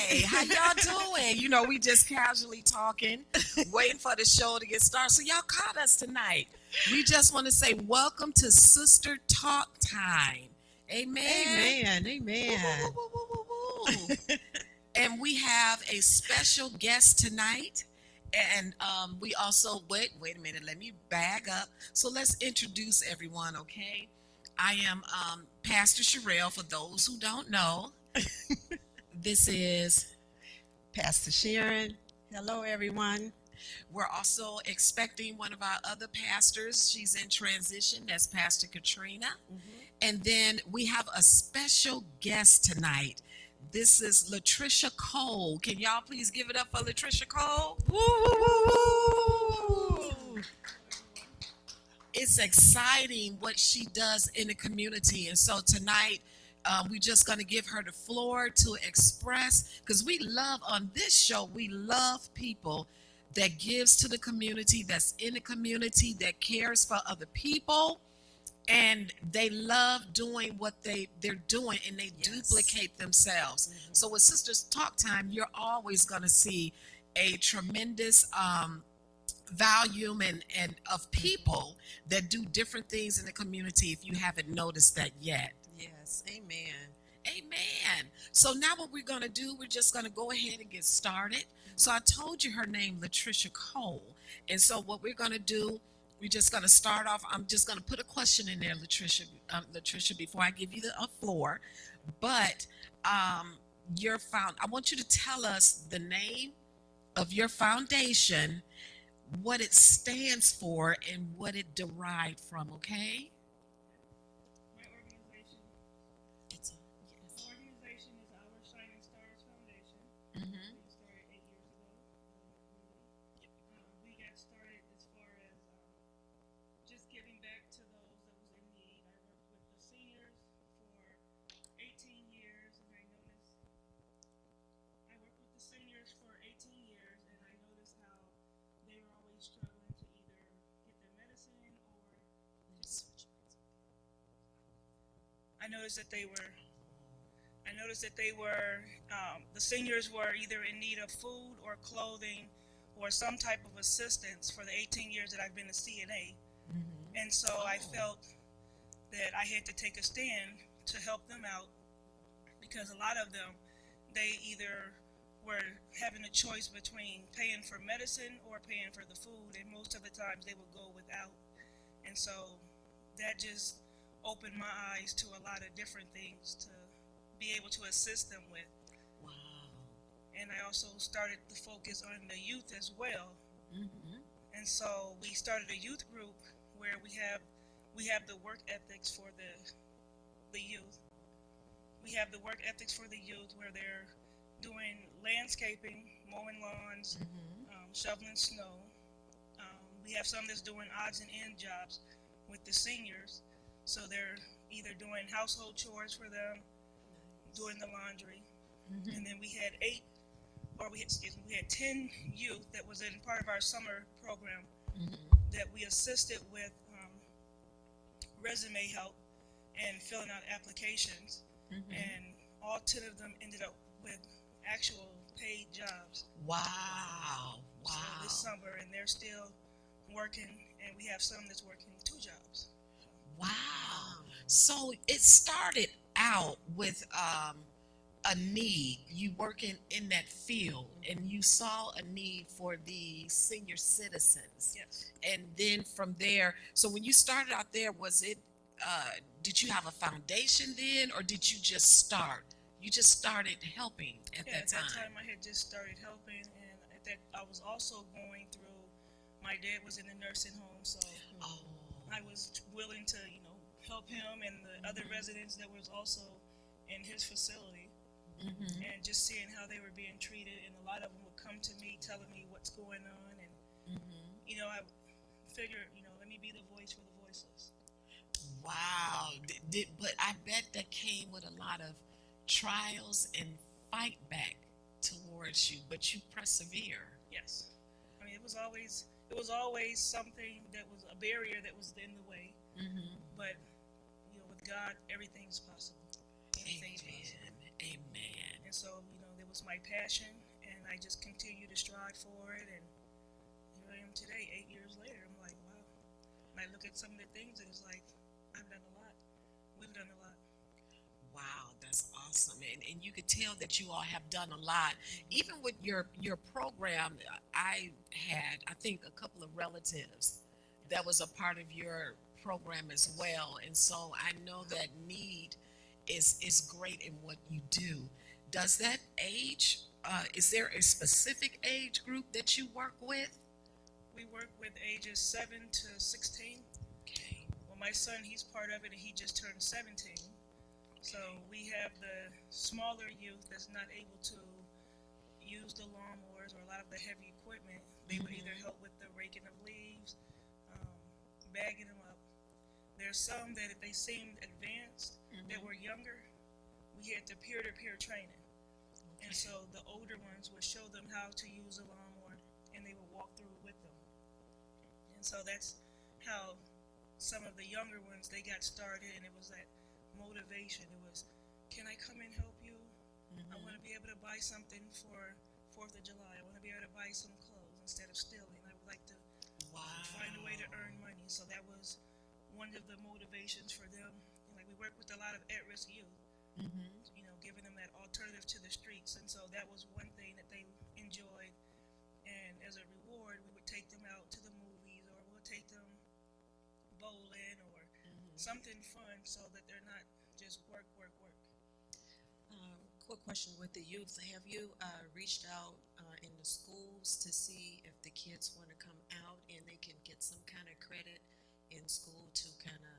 Hey, how y'all doing? You know, we just casually talking, waiting for the show to get started. So y'all caught us tonight. We just want to say welcome to Sister Talk Time. Amen. Amen. Woo, Amen. woo, woo, woo, woo, woo. And we have a special guest tonight. And we also wait a minute, let me bag up. So let's introduce everyone, okay? I am Pastor Sherelle, for those who don't know. This is Pastor Sharon. Hello, everyone. We're also expecting one of our other pastors. She's in transition. That's Pastor Katrina. And then we have a special guest tonight. This is Latricia Cole. Can y'all please give it up for Latricia Cole? Woo, woo, woo, woo. It's exciting what she does in the community. And so tonight, we're just going to give her the floor to express, because we love on this show, we love people that gives to the community, that's in the community, that cares for other people, and they love doing what they're doing, and they duplicate themselves. So with Sisters Talk Time, you're always going to see a tremendous volume and of people that do different things in the community, if you haven't noticed that yet. Yes. Amen. Amen. So now what we're going to do, we're just going to go ahead and get started. So I told you her name, Latricia Cole. And so what we're going to do, we're just going to start off. I'm just going to put a question in there, Latricia, before I give you the floor. But I want you to tell us the name of your foundation, what it stands for, and what it derived from, okay? My organization, It's a, my organization is Our Shining Stars Foundation. Mhm. We started 8 years ago. We got started as far as just giving back to those that was in need. I worked with the seniors for 18 years, and I worked with the seniors for 18 years, and I noticed how they were always struggling to either get their medicine or I noticed that they were. I noticed that they were. The seniors were either in need of food or clothing, or some type of assistance for the 18 years that I've been a CNA, and so I felt that I had to take a stand to help them out, because a lot of them, they either were having a choice between paying for medicine or paying for the food, and most of the times they would go without, and so that just opened my eyes to a lot of different things to be able to assist them with. wow. And I also started to focus on the youth as well. Mhm. And so we started a youth group where we have the work ethics for the youth. We have the work ethics for the youth where they're doing landscaping, mowing lawns, shoveling snow. We have some that's doing odds and end jobs with the seniors. So they're either doing household chores for them, doing the laundry. And then we had 10 youth that was in part of our summer program that we assisted with resume help and filling out applications. And all 10 of them ended up with actual paid jobs. Wow. So this summer, and they're still working, and we have some that's working 2 jobs. Wow. So it started out with a need. You working in that field, and you saw a need for the senior citizens. Yes. And then from there, so when you started out there, was it, did you have a foundation then, or did you just start? You just started helping at Yeah, that at time. that time I had just started helping, and at that I was also going through. My dad was in the nursing home, so Oh. I was willing to, help him and the other residents that was also in his facility, and just seeing how they were being treated. And a lot of them would come to me telling me what's going on, and I figured, let me be the voice for the voiceless. Wow. But I bet that came with a lot of trials and fight back towards you, but you persevere. Yes, I mean it was always something that was a barrier that was in the way, but with God everything's possible. Anything's possible. Amen. And so there was my passion, and I just continue to strive for it. And here I am today, 8 years later. I'm like, wow. And I look at some of the things, and it's like, I've done a lot. We've done a lot. Wow, that's awesome. And you could tell that you all have done a lot. Even with your program, I had, I think, a couple of relatives that was a part of your program as well. And so I know that need is great in what you do. Does that age, is there a specific age group that you work with? We work with ages 7 to 16. Okay. Well, my son, he's part of it, and he just turned 17. So we have the smaller youth that's not able to use the lawnmowers or a lot of the heavy equipment. They would either help with the raking of leaves, bagging them up. There's some that if they seemed advanced that were younger, we had the peer-to-peer training. And so the older ones would show them how to use a lawnmower, and they would walk through with them. And so that's how some of the younger ones, they got started, and it was that motivation. It was, can I come and help you? I want to be able to buy something for 4th of July. I want to be able to buy some clothes instead of stealing. I would like to find a way to earn money. So that was one of the motivations for them. And like we work with a lot of at-risk youth, you know, giving them that alternative to the streets. And so that was one thing that they enjoyed. And as a reward, we would take them out to the movies, or we'll take them bowling, or something fun, so that they're not just work. Quick question with the youth. Have you reached out in the schools to see if the kids want to come out and they can get some kind of credit in school to kind of,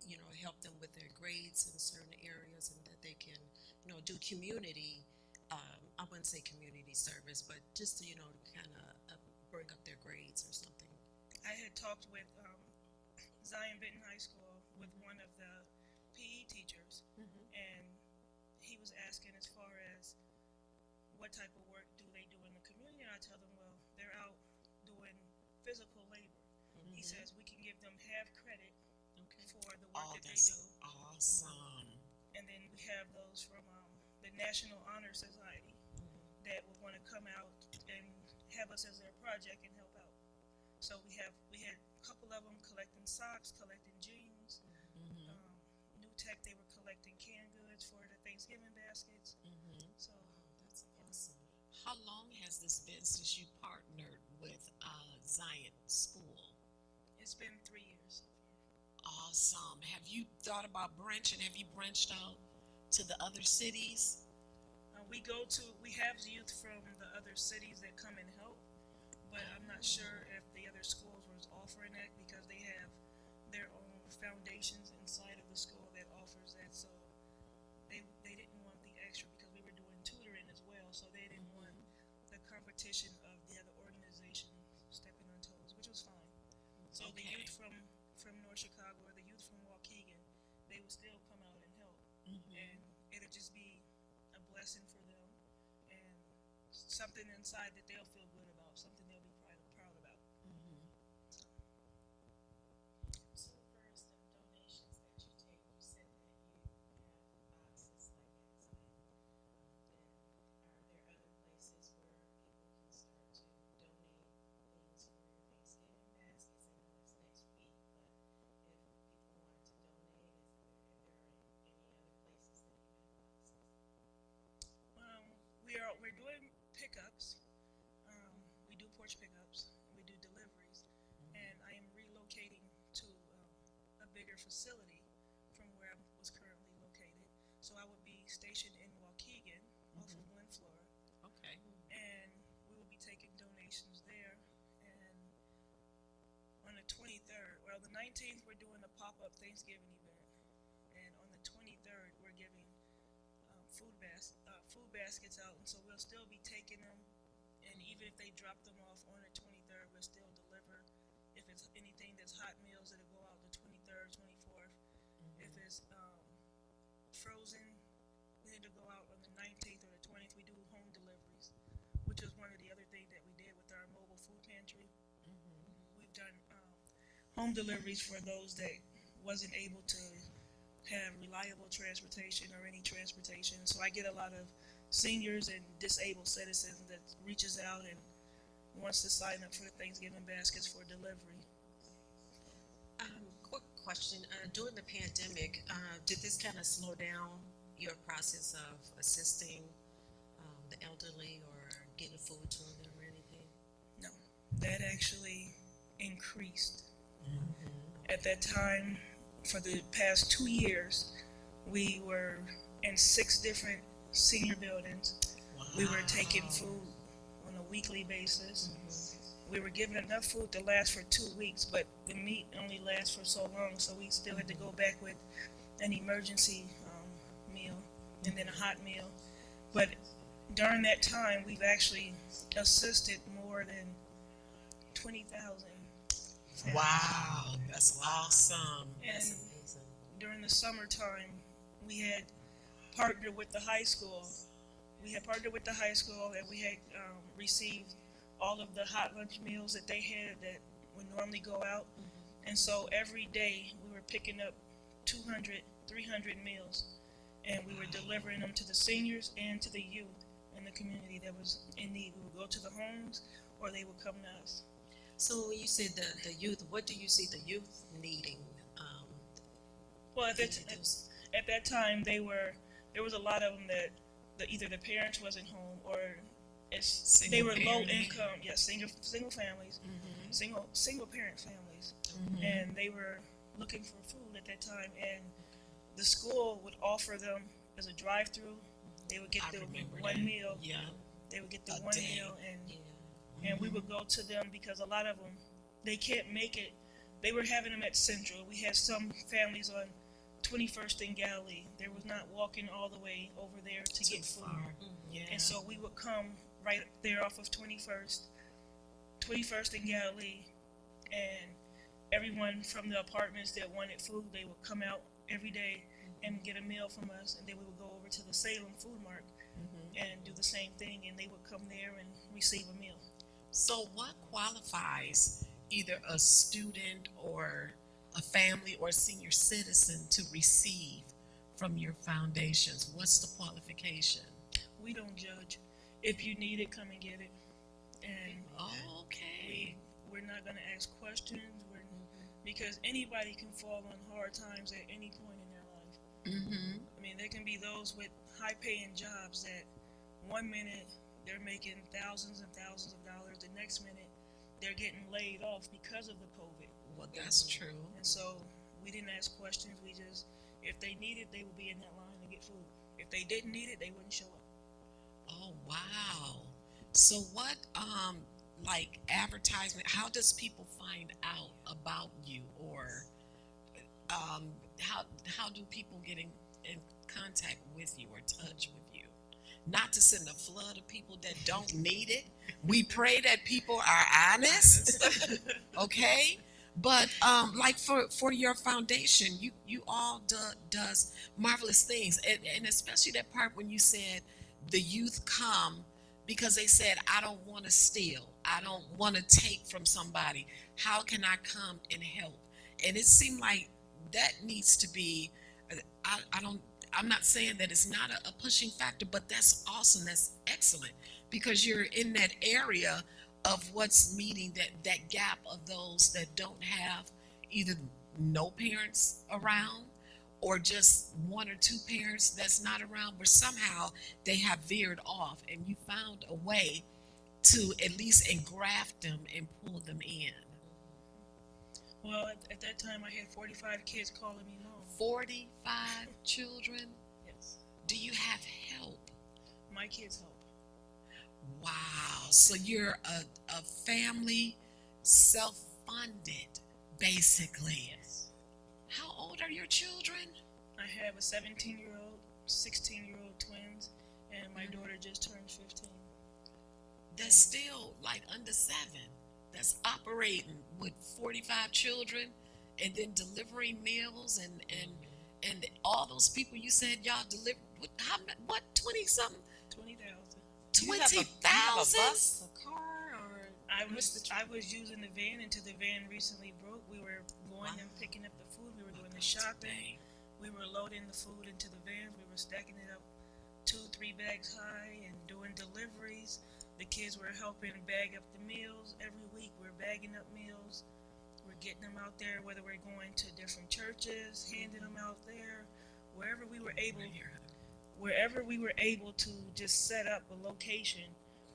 you know, help them with their grades in certain areas, and that they can, you know, do community, I wouldn't say community service, but just to, you know, kind of bring up their grades or something? I had talked with Zion Benton High School with one of the PE teachers, and he was asking as far as what type of work do they do in the community, and I tell them, well, they're out doing physical labor. He says we can give them half credit for the work that they do. Awesome. And then we have those from the National Honor Society that would want to come out and have us as their project and help out. So we had a couple of them collecting socks, collecting jeans. New Tech, they were collecting canned goods for the Thanksgiving baskets. So That's awesome. How long has this been since you partnered with Zion School? it's been 3 years. Awesome. Have you thought about branching? Have you branched out to the other cities? We have youth from the other cities that come and help, but I'm not sure if the other schools was offering that, because they have their own foundations inside of the school that offers that. So they didn't want the extra, because we were doing tutoring as well, so they didn't want the competition of the other organization stepping on toes, which was fine. So the youth from North Chicago, or the youth from Waukegan, they would still come out and help, and it'll just be a blessing for them, and something inside that they'll feel good about, something they'll be proud about. So first, the donations that you take, you said that you have boxes like at Zion. Then are there other places where people can start to donate things for your Thanksgiving baskets? I know it's next week, but if people wanted to donate, if there are any other places that you have boxes? We're doing pickups. We do porch pickups. We do deliveries, and I am relocating to a bigger facility from where I was currently located. So I would be stationed in Waukegan, off of Glen Flora, Okay. and we will be taking donations there. And on the 23rd, well, the 19th, we're doing a pop-up Thanksgiving event, and on the 23rd, we're giving food baskets out, and so we'll still be taking them, and even if they drop them off on the 23rd, we'll still deliver. If it's anything that's hot meals, it'll go out the 23rd, 24th. If it's frozen, then it'll go out on the 19th or the 20th. We do home deliveries, which is one of the other things that we did with our mobile food pantry. We've done home deliveries for those that wasn't able to have reliable transportation or any transportation. So I get a lot of seniors and disabled citizens that reaches out and wants to sign up for the Thanksgiving baskets for delivery. Quick question. During the pandemic, did this kind of slow down your process of assisting the elderly or getting food to them or anything? No, that actually increased. At that time, for the past 2 years, we were in 6 different senior buildings. Wow. We were taking food on a weekly basis. We were given enough food to last for 2 weeks, but the meat only lasts for so long, so we still had to go back with an emergency meal and then a hot meal. But during that time, we've actually assisted more than 20,000. Wow, that's awesome. And That's amazing. during the summertime, we had partnered with the high school. We had partnered with the high school, and we had received all of the hot lunch meals that they had that would normally go out. And so every day we were picking up 200, 300 meals, and we were delivering them to the seniors and to the youth in the community that was in need. We would go to the homes, or they would come to us. So when you said the youth, what do you see the youth needing? Well, at Any of those? that time, there was a lot of them that either the parents wasn't home, or they were low income. Yes, single families, single parent families, and they were looking for food at that time. And the school would offer them as a drive-through. They would get I the remember one that. meal. Yeah. They would get the A one day. meal, and Yeah. we would go to them because a lot of them, they can't make it. They were having them at Central. We had some families on 21st and Galilee. They was not walking all the way over there to Too get food. far. Yeah. And so we would come right there off of 21st and Galilee, and everyone from the apartments that wanted food, they would come out every day and get a meal from us, and then we would go over to the Salem Food Mart and do the same thing, and they would come there and receive a meal. So what qualifies either a student or a family or senior citizen to receive from your foundations? What's the qualification? We don't judge. If you need it, come and get it. And Okay. we're not going to ask questions. Because anybody can fall on hard times at any point in their life. I mean, there can be those with high-paying jobs that 1 minute they're making thousands and thousands of dollars. The next minute they're getting laid off because of the COVID. Well, that's true. And so we didn't ask questions. We just, if they needed, they would be in that line to get food. If they didn't need it, they wouldn't show up. Oh, wow. So what, like advertisement, how does people find out about you, or how do people get in contact with you or touch with you? Not to send a flood of people that don't need it. We pray that people are honest, okay? But like for your foundation, you all does marvelous things, and especially that part when you said the youth come because they said, I don't want to steal, I don't want to take from somebody. How can I come and help? And it seemed like that needs to be. I'm not saying that it's not a pushing factor, but that's awesome. That's excellent, because you're in that area of what's meeting that gap of those that don't have either no parents around or just one or two parents that's not around, but somehow they have veered off, and you found a way to at least engraft them and pull them in. Well, at that time, I had 45 kids calling me mom. 45 children? Yes. Do you have help? My kids help. Wow. So you're a family, self-funded, basically. Yes. How old are your children? I have a 17-year-old, 16-year-old twins, and my daughter just turned 15. That's still like under 7. That's operating with 45 children and then delivering meals and all those people you said y'all deliver. What 20 something? 20,000. 20,000? A car, or I was using the van until the van recently broke. We were going and picking up the food. We were doing the shopping. We were loading the food into the van. We were stacking it up 2-3 bags high and doing deliveries. The kids were helping bag up the meals every week. We're bagging up meals. We're getting them out there, whether we're going to different churches, handing them out there, wherever we were able. Wherever we were able to just set up a location,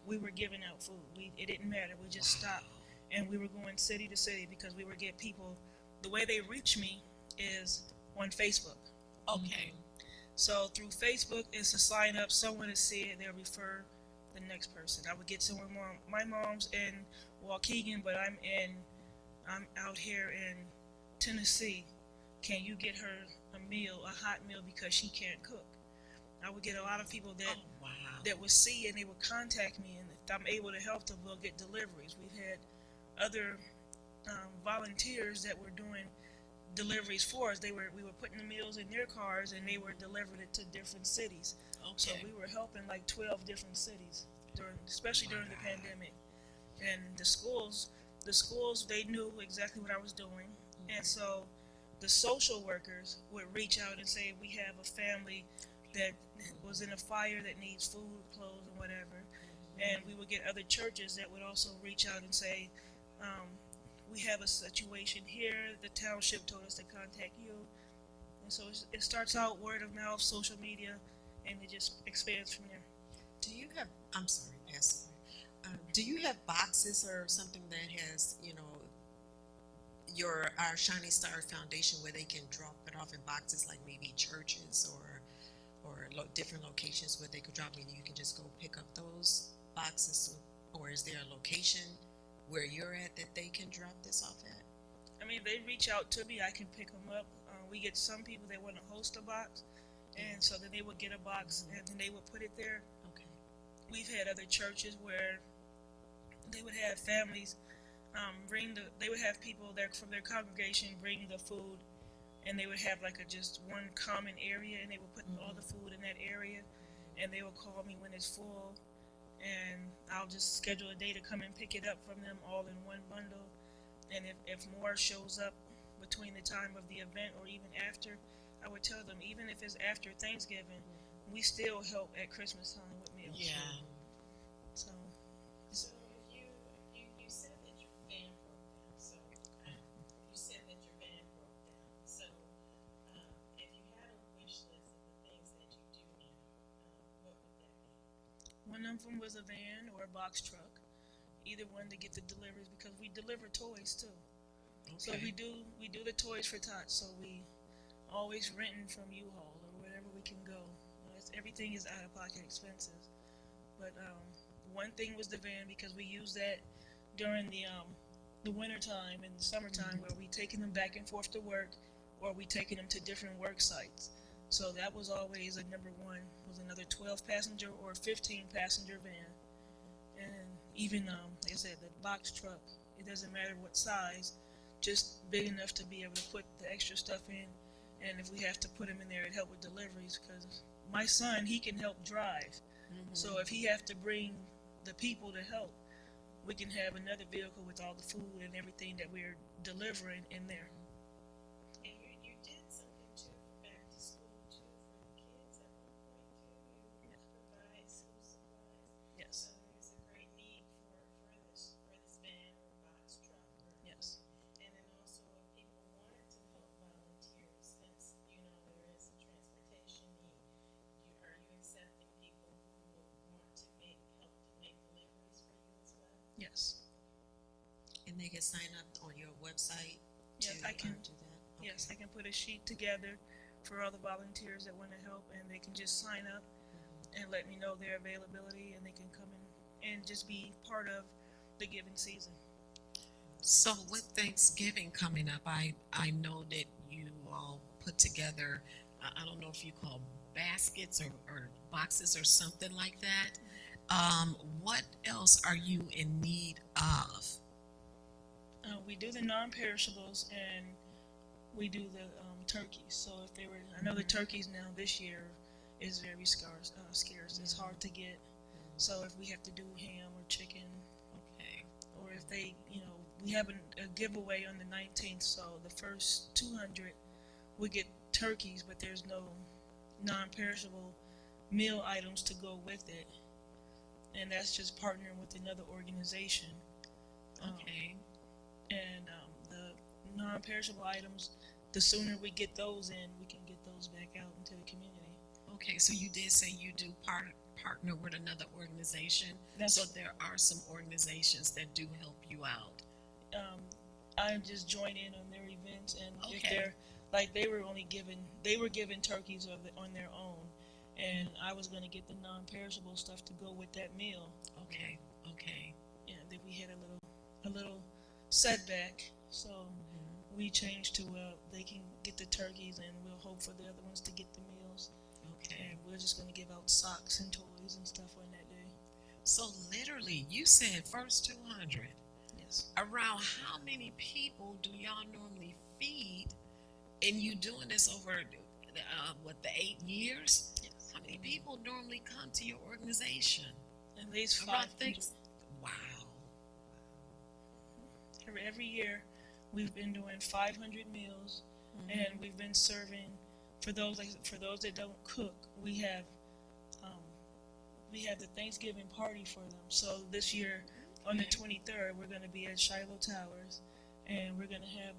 we were giving out food. It didn't matter. We just stopped, and we were going city to city because we were getting people. The way they reach me is on Facebook. Okay. So through Facebook, it's a sign up. Someone to see it, they'll refer the next person. I would get someone more. My mom's in Waukegan, but I'm out here in Tennessee. Can you get her a meal, a hot meal, because she can't cook? I would get a lot of people that would see and they would contact me, and if I'm able to help them, we'll get deliveries. We've had other volunteers that were doing deliveries for us. We were putting the meals in their cars, and they were delivering it to different cities. Okay. So we were helping like 12 different cities especially during the pandemic. And the schools, they knew exactly what I was doing, and so the social workers would reach out and say, we have a family that was in a fire that needs food, clothes, and whatever. And we would get other churches that would also reach out and say, we have a situation here. The township told us to contact you. And so it starts out word of mouth, social media, and it just expands from there. Do you have, I'm sorry, Pastor, do you have boxes or something that has, our Shining Star Foundation, where they can drop it off in boxes, like maybe churches or different locations where they could drop it, and you can just go pick up those boxes? Or is there a location where you're at that they can drop this off at? I mean, they reach out to me, I can pick them up. We get some people that want to host a box, and so then they would get a box, and then they would put it there. Okay. We've had other churches where they would have families they would have people there from their congregation bring the food, and they would have like just one common area, and they would put all the food in that area, and they would call me when it's full, and I'll just schedule a day to come and pick it up from them all in one bundle. And if more shows up between the time of the event or even after, I would tell them, even if it's after Thanksgiving, we still help at Christmas time with meals. Yeah. So You said that your van broke down. So you said that your van broke down. So if you had a wish list of the things that you do now, what would that be? one of them was a van or a box truck, either one to get the deliveries, because we deliver toys too. Okay. So we do the toys for tots. So we always renting from U-Haul or wherever we can go. Everything is out of pocket expenses. But one thing was the van, because we use that during the winter time and the summertime, where we taking them back and forth to work, or we taking them to different work sites. So that was always a number one, was another 12 passenger or 15 passenger van. And even like I said, the box truck, it doesn't matter what size, just big enough to be able to put the extra stuff in. And if we have to put him in there, it help with deliveries, because my son, he can help drive. So if he have to bring the people to help, we can have another vehicle with all the food and everything that we're delivering in there. And you did something too back to school too for the kids at one point too. You provide school supplies. Yes. So there's a great need for this van or box truck. Yes. And then also, if people wanted to help volunteer, since there is a transportation need, are you accepting people who would want to help to make deliveries for you as well? Yes. And they can sign up on your website. Yes, to I can. do that. Okay. Yes, I can put a sheet together for all the volunteers that want to help, and they can just sign up and let me know their availability, and they can come in and just be part of the giving season. So with Thanksgiving coming up, I know that you all put together, I don't know if you call baskets or boxes or something like that. What else are you in need of? We do the non-perishables, and we do the turkeys. So I know the turkeys now this year is very scarce. It's hard to get. So if we have to do ham or chicken, Okay. or if they, we have a giveaway on the 19th. So the first 200 we get turkeys, but there's no non-perishable meal items to go with it, and that's just partnering with another organization. Okay. And the non-perishable items, the sooner we get those in, we can get those back out into the community. Okay, so you did say you do partner with another organization. That's- So there are some organizations that do help you out. I just join in on their events, and if Okay. they're like they were given turkeys on their own, and I was going to get the non-perishable stuff to go with that meal. Okay. Okay. Yeah, then we had a little setback, so we changed to they can get the turkeys, and we'll hope for the other ones to get the meals. Okay. And we're just going to give out socks and toys and stuff on that day. So literally, you said first 200. Yes. Around how many people do y'all normally feed? And you doing this over the 8 years? Yes. How many people normally come to your organization? At least Around 500. things. Wow. Every year, we've been doing 500 meals, and we've been serving for those that don't cook. We have the Thanksgiving party for them. So this year, on the 23rd, we're going to be at Shiloh Towers, and we're going to have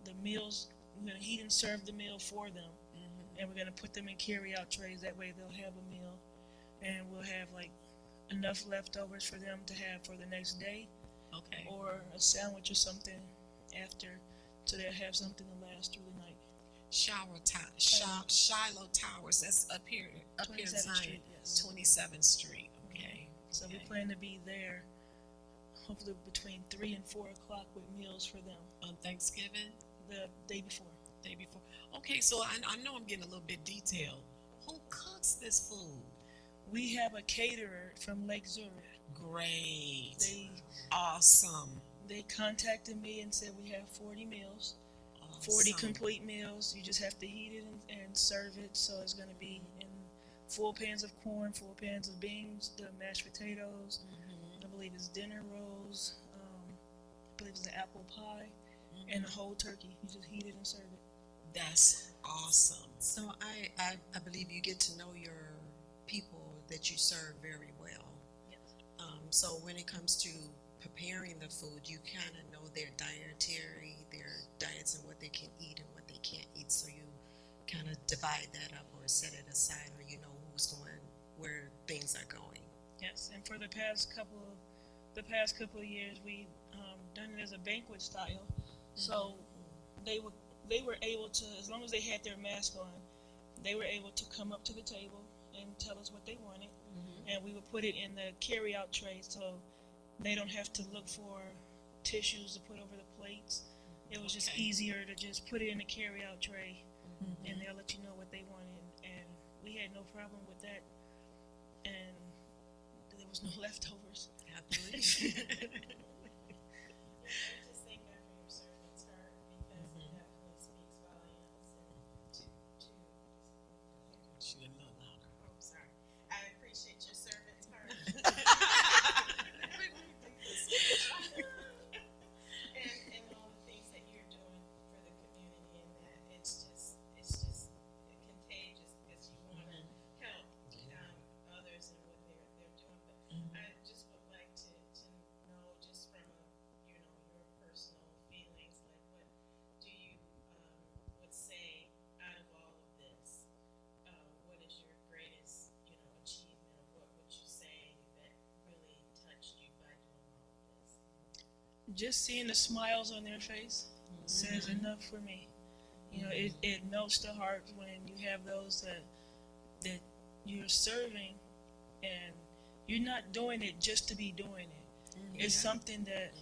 the meals. We're going to heat and serve the meal for them, and we're going to put them in carry-out trays. That way, they'll have a meal, and we'll have like enough leftovers for them to have for the next day. Okay. Or a sandwich or something after, so they'll have something to last through the night. Shiloh Towers. That's up here in 27th Zion. Street, yes. 27th Street. Okay. So we Okay. plan to be there, hopefully between 3 and 4 o'clock with meals for them On Thanksgiving, the day before. day before. Okay, so I know I'm getting a little bit detailed. Who cooks this food? We have a caterer from Lake Zurich. Great. They Awesome. contacted me and said we have 40 meals, 40 Awesome. complete meals. You just have to heat it and serve it. So it's going to be in full pans of corn, full pans of beans, the mashed potatoes. I believe it's dinner rolls. I believe it's the apple pie and the whole turkey. You just heat it and serve it. That's awesome. So I believe you get to know your people that you serve very well. Yes. So when it comes to preparing the food, you kind of know their diets and what they can eat and what they can't eat. So you kind of divide that up or set it aside, or you know who's going, where things are going. Yes, and for the past couple of years, we done it as a banquet style. So they were able to, as long as they had their mask on, they were able to come up to the table and tell us what they wanted, and we would put it in the carry-out tray, so they don't have to look for tissues to put over the plates. It was just Okay. easier to just put it in the carry-out tray, and they'll let you know what they wanted, and we had no problem with that, and there was no leftovers. I believe. I just thank God for your servant's heart because it definitely speaks volumes to She didn't know louder. oh sorry. I appreciate your servant's heart. and all the things that you're doing for the community and that it's just contagious because you want to help others and what they're doing. But I just would like to know just from your personal feelings, like what do you would say out of all of this? What is your greatest achievement, or what would you say that really touched you by doing all of this? Just seeing the smiles on their face says enough for me. It melts the heart when you have those that you're serving, and you're not doing it just to be doing it. It's something that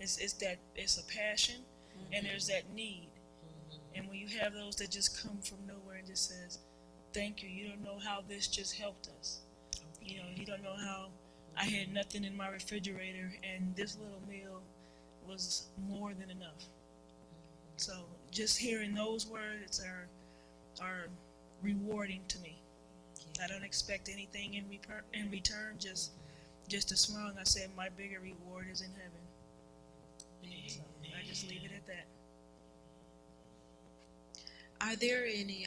it's a passion, and there's that need. And when you have those that just come from nowhere and just says, "Thank you. You don't know how this just helped us. You don't know how I had nothing in my refrigerator, and this little meal was more than enough." So just hearing those words are rewarding to me. I don't expect anything in return, just a smile. And I said, my bigger reward is in heaven. So I just leave it at that. Are there any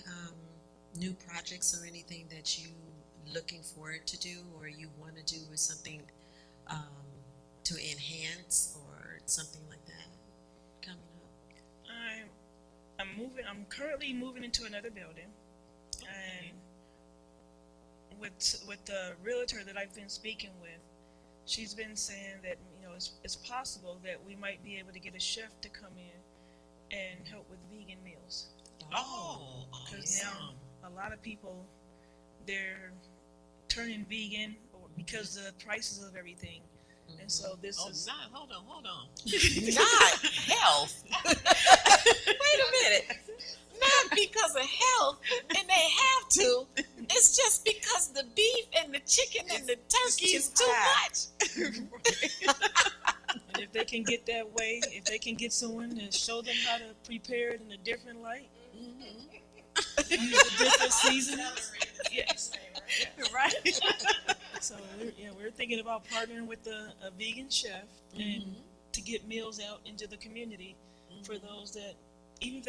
new projects or anything that you looking forward to do, or you want to do, or something to enhance, or something like that coming up? I'm currently moving into another building, and with the realtor that I've been speaking with, she's been saying that it's possible that we might be able to get a chef to come in and help with vegan meals. Oh, Because now a lot of people, they're turning vegan because of the prices of everything. And so this is hold on. Not health. Wait a minute. Not because of health, and they have to. It's just because the beef and the chicken and the turkey is too much. And if they can get that way, if they can get someone to show them how to prepare it in a different light, use the different seasonings. Yes. Right. So we're thinking about partnering with a vegan chef and to get meals out into the community for those that, even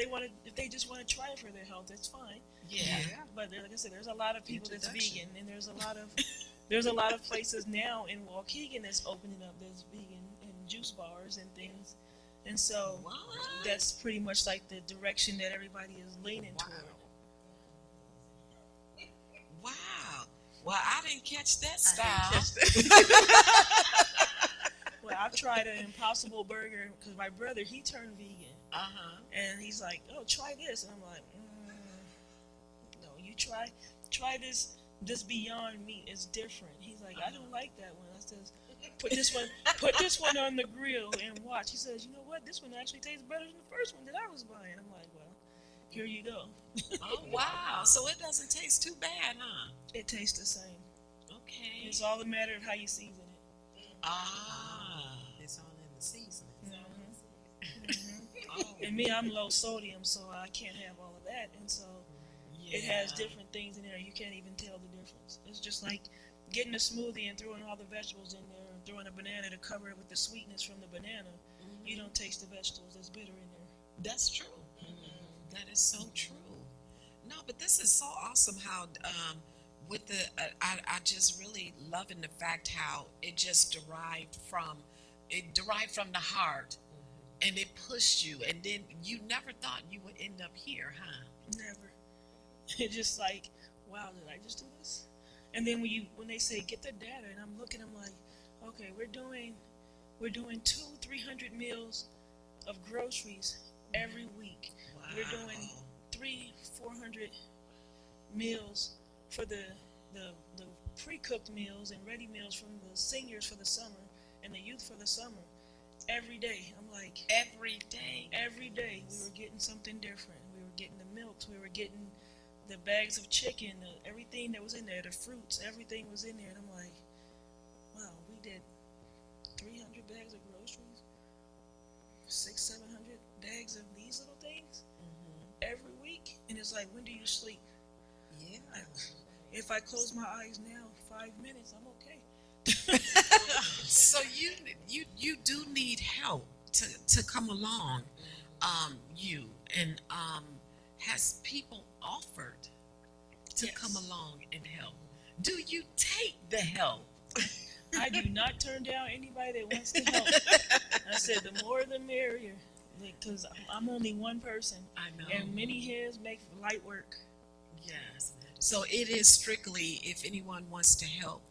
if they just want to try it for their health, that's fine. Yeah. But like I said, there's a lot of people that's vegan, and there's a lot of places now in Waukegan that's opening up that's vegan and juice bars and things. And so that's pretty much like the direction that everybody is leaning toward. Wow. Well, I didn't catch that style. Well, I've tried an Impossible burger because my brother, he turned vegan. And he's like, oh, try this. And I'm like, no, you try this Beyond Meat is different. He's like, I don't like that one. I says, put this one on the grill and watch. He says, you know what? This one actually tastes better than the first one that I was buying. I'm like, well, here you go. Oh, wow. So it doesn't taste too bad, huh? It tastes the same. Okay. It's all a matter of how you season it. It's all in the seasoning. And me, I'm low sodium, so I can't have all of that. And so it has different things in there. You can't even tell the difference. It's just like getting a smoothie and throwing all the vegetables in there, and throwing a banana to cover it with the sweetness from the banana. You don't taste the vegetables that's bitter in there. That's true. That is so true. No, but this is so awesome how with the I just really loving the fact how it just derived from the heart, and it pushed you, and then you never thought you would end up here, huh? Never. It's just like, wow, did I just do this? And then when they say get the data, and I'm looking, I'm like, okay, we're doing 200-300 meals of groceries every week. Wow. We're doing 300-400 meals for the pre-cooked meals and ready meals from the seniors for the summer and the youth for the summer. Every day, I'm like, Every day we were getting something different. We were getting the milks, we were getting the bags of chicken, everything that was in there, the fruits, everything was in there. And I'm like, wow, we did 300 bags of groceries, 600-700 bags of these little things every week. And it's like, when do you sleep? Yeah. If I close my eyes now, 5 minutes, I'm okay. So you do need help to come along, you, and has people offered to come along and help? Do you take the help? I do not turn down anybody that wants to help. I said the more the merrier, because I'm only one person, I know. and many hands make light work. Yes. So it is strictly if anyone wants to help,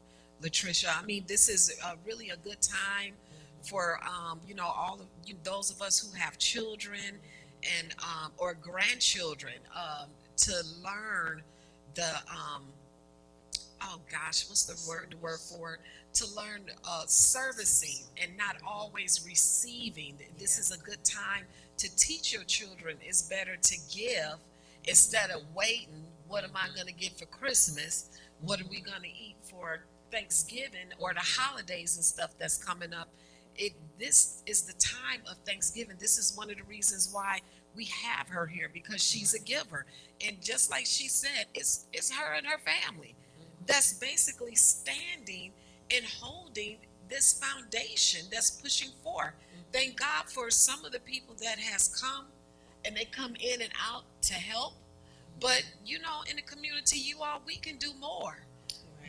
Latricia. I mean, this is really a good time for all of those of us who have children and or grandchildren to learn the oh gosh, what's the word for it? To learn servicing and not always receiving. This is a good time to teach your children. It's better to give instead of waiting. What am I going to get for Christmas? What are we going to eat for Thanksgiving or the holidays and stuff that's coming up? This is the time of Thanksgiving. This is one of the reasons why we have her here, because she's a giver. And just like she said, it's her and her family that's basically standing and holding this foundation that's pushing forth. Thank God for some of the people that has come, and they come in and out to help. But in the community, we can do more.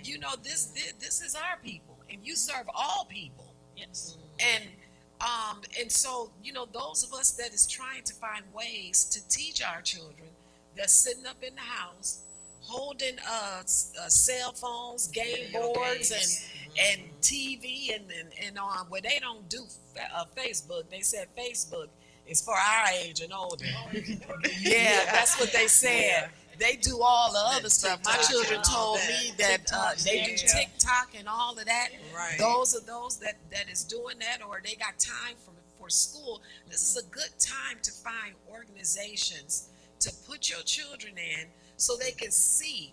you know, this is our people, and you serve all people. Yes. And so, you know, those of us that is trying to find ways to teach our children, that's sitting up in the house holding cell phones, game boards, and TV, and on where they don't do Facebook. They said Facebook is for our age and older. Yeah, that's what they said. They do all the other stuff. My children told me that they do TikTok and all of that. Right. Those are those that is doing that, or they got time for school. This is a good time to find organizations to put your children in so they can see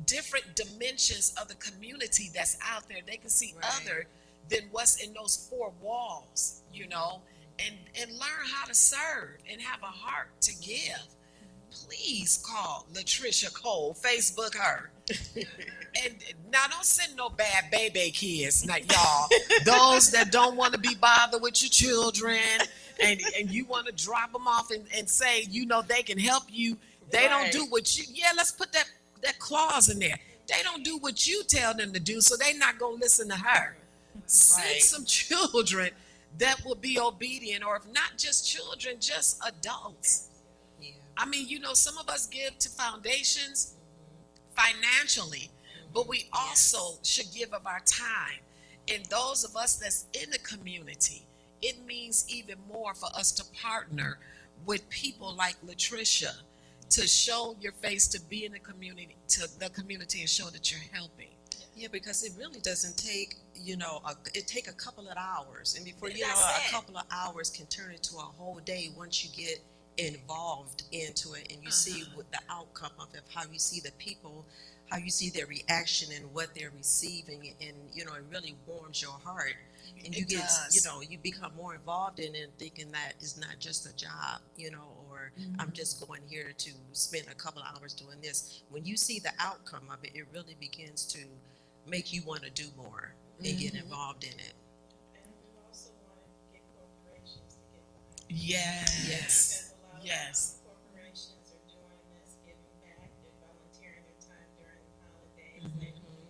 different dimensions of the community that's out there. They can see other than what's in those four walls, you know, and learn how to serve and have a heart to give. Please call Latricia Cole, Facebook her. And now don't send no bad baby kids, not y'all. Those that don't want to be bothered with your children and you want to drop them off and say, you know, they can help you. They don't do what you, let's put that clause in there. They don't do what you tell them to do, so they're not going to listen to her. Send some children that will be obedient, or if not just children, just adults. Yeah. I mean, you know, some of us give to foundations financially, but we also should give of our time. And those of us that's in the community, it means even more for us to partner with people like Latricia to show your face, to be in the community, and show that you're helping. Yeah, because it really doesn't take, you know, it take a couple of hours, and before you know, That's it. a couple of hours can turn into a whole day once you get involved into it, and you see what the outcome of it, how you see the people, how you see their reaction and what they're receiving, and you know, it really warms your heart, and you get, you know, you become more involved in it, thinking that it's not just a job, you know, or I'm just going here to spend a couple of hours doing this. When you see the outcome of it, it really begins to make you want to do more and get involved in it. And we also want to get corporations to get behind it. Yes. Because a lot Yes. of corporations are doing this, giving back, they're volunteering their time during the holidays.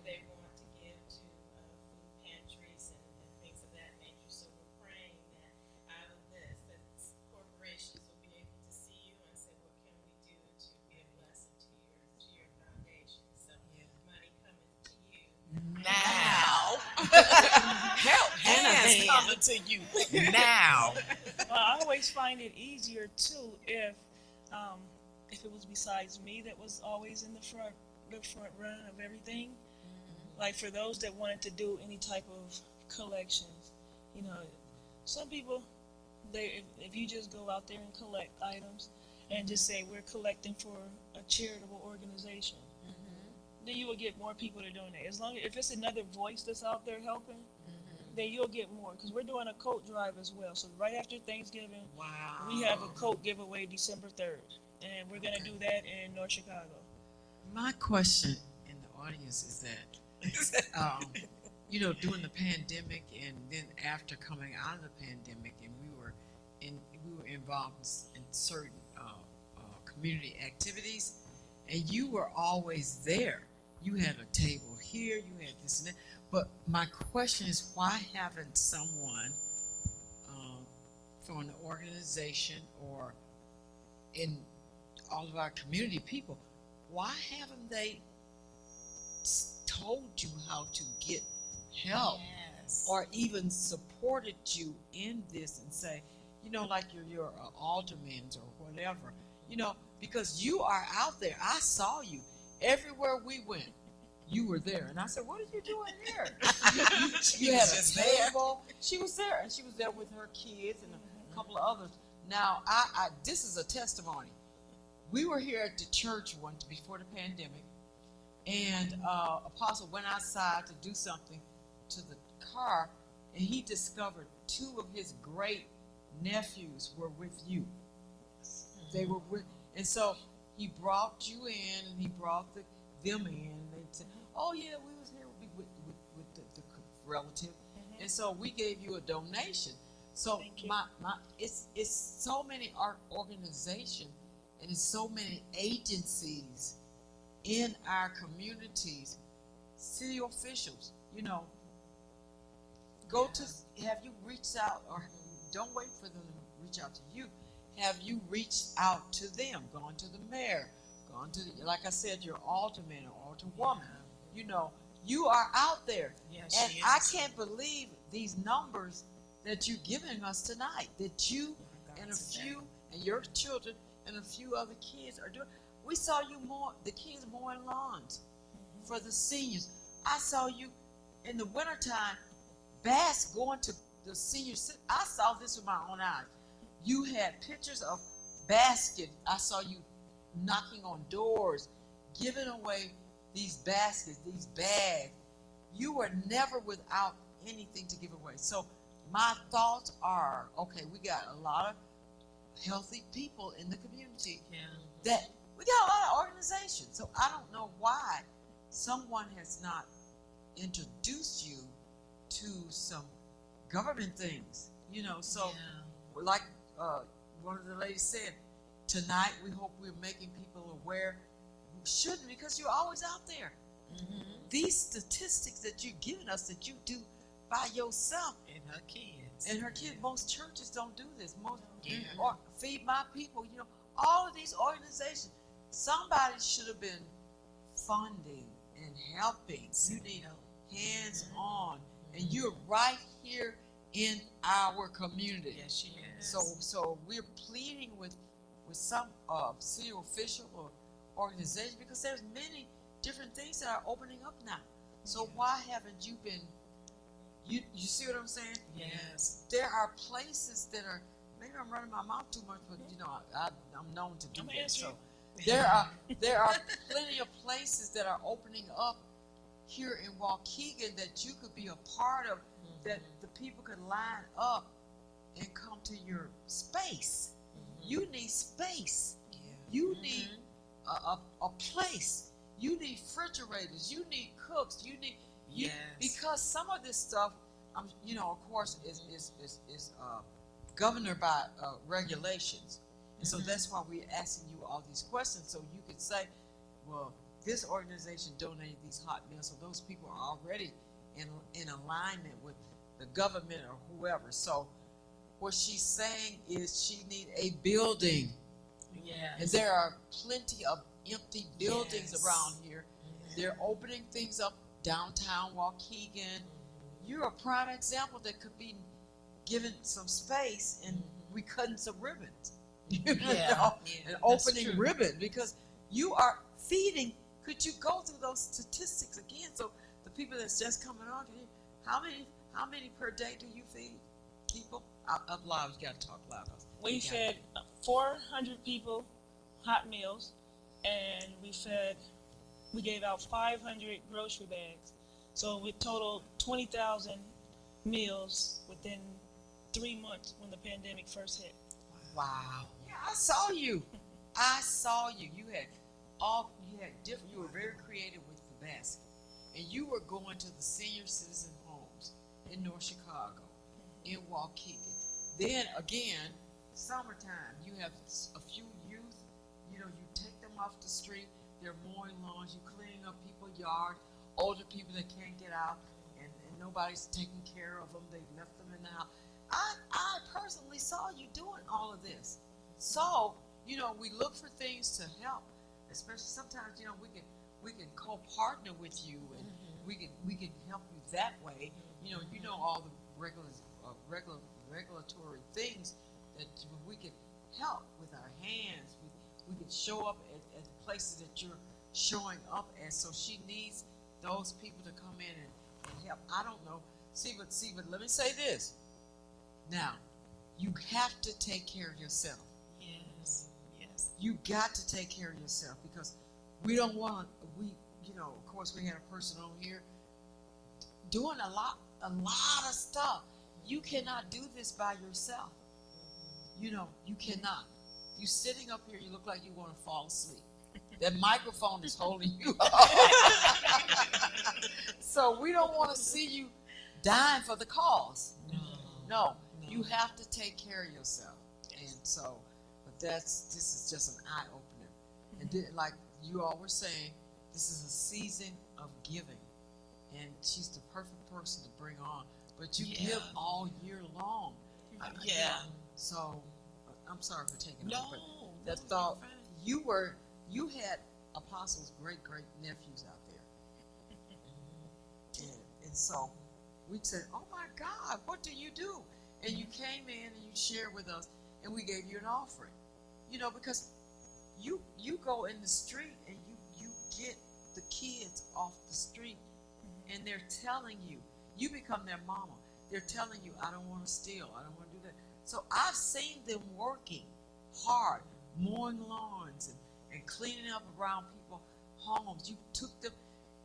They want to give to food pantries and things of that nature. So we're praying that out of this, that corporations will be able to see you and say, what can we do to be a blessing to your foundation? So money coming to you. Now. Help hands coming to you now. Well, I always find it easier too if it was besides me that was always in the front run of everything. Like for those that wanted to do any type of collections, you know, some people, if you just go out there and collect items and just say we're collecting for a charitable organization, then you will get more people to donate. As long as if it's another voice that's out there helping, then you'll get more. Because we're doing a coat drive as well. So right after Thanksgiving, we have a coat giveaway December 3rd, and we're gonna do that in North Chicago. My question in the audience is that, you know, during the pandemic and then after coming out of the pandemic, and we were involved in certain community activities, and you were always there. You had a table here, you had this and that. But my question is, why haven't someone from an organization or in all of our community people, why haven't they told you how to get help or even supported you in this and say, you know, like your aldermen or whatever, you know, because you are out there. I saw you everywhere we went. You were there, and I said, "What are you doing here?" you had a table. She was there, and she was there with her kids and a couple of others. Now, I this is a testimony. We were here at the church once before the pandemic, and Apostle went outside to do something to the car, and he discovered two of his great nephews were with you. They were with, and so he brought you in, and he brought them in. And they said, "Oh yeah, we was here with the relative," and so we gave you a donation. So it's so many art organizations and it's so many agencies in our communities city officials, go to, have you reached out, or don't wait for them to reach out to you. Have you reached out to them, gone to the mayor, gone to, like I said, your alderman or alderwoman, you are out there. Yes, And she I is. can't believe these numbers that you're giving us tonight, that you and a few, and your children and a few other kids are doing. We saw you the kids mowing lawns for the seniors. I saw you in the wintertime, going to the seniors. I saw this with my own eyes. You had pictures of baskets. I saw you knocking on doors, giving away these baskets, these bags. You were never without anything to give away. So my thoughts are, okay, we got a lot of healthy people in the community. Yeah. That we got a lot of organizations. So I don't know why someone has not introduced you to some government things, so like one of the ladies said, tonight we hope we're making people aware who shouldn't, because you're always out there. Mm-hmm. These statistics that you're giving us that you do by yourself, And her kids. and her kids, most churches don't do this. Most, Yeah. or Feed My People, all of these organizations, somebody should have been funding and helping. You need hands-on, and you're right here in our community. Yes, she is. So we're pleading with some city official or organization, because there's many different things that are opening up now. So why haven't you been? You see what I'm saying? Yes. There are places that are. Maybe I'm running my mouth too much, but I'm known to do I'm that. answering. So there are plenty of places that are opening up here in Waukegan that you could be a part of, that the people could line up and come to your space. You need space. You need a place. You need refrigerators. You need cooks. You need Yes. because some of this stuff, of course, is governed by regulations, and so that's why we're asking you all these questions, so you can say, well, this organization donated these hot meals, so those people are already in alignment with the government or whoever. So what she's saying is she need a building. Yes. And there are plenty of empty buildings Yes. around here. They're opening things up downtown Waukegan. You're a prime example that could be given some space and we cutting some ribbons. And opening true. ribbon, because you are feeding. Could you go through those statistics again, so the people that's just coming on can hear? How many per day do you feed people? Up loud, you gotta talk loud. We fed 400 people hot meals, and we gave out 500 grocery bags. So we totaled 20,000 meals within 3 months when the pandemic first hit. Wow. Yeah, I saw you. I saw you. You had different. You were very creative with the basket, and you were going to the senior citizen homes in North Chicago, in Waukegan. Then again, summertime, you have a few youth. You take them off the street. They're mowing lawns. You cleaning up people's yard. Older people that can't get out, and nobody's taking care of them. They left them in the house. I personally saw you doing all of this. So, we look for things to help, especially sometimes, we can co-partner with you, and we can help you that way. All the regulatory things that we can help with our hands. We can show up at the places that you're showing up at. So she needs those people to come in and help. I don't know. See, but let me say this. Now, you have to take care of yourself. Yes. Yes. You got to take care of yourself, because we don't want of course we had a person on here doing a lot of stuff. You cannot do this by yourself. You cannot. You sitting up here, you look like you want to fall asleep. That microphone is holding you up. So we don't want to see you dying for the cause. No. You have to take care of yourself. And so, but this is just an eye-opener. And like you all were saying, this is a season of giving. and she's the perfect person to bring on. But you Yeah. give all year long. Yeah. So I'm sorry for taking No, over, but no, that you're thought fine. you had Apostle's great nephews out there, and so we said, "Oh my God, what do you do?" And you came in and you shared with us, and we gave you an offering. Because you go in the street and you get the kids off the street, and they're telling you, you become their mama. They're telling you, I don't want to steal, I don't want to do that. So I've seen them working hard, mowing lawns and cleaning up around people's homes. You took them,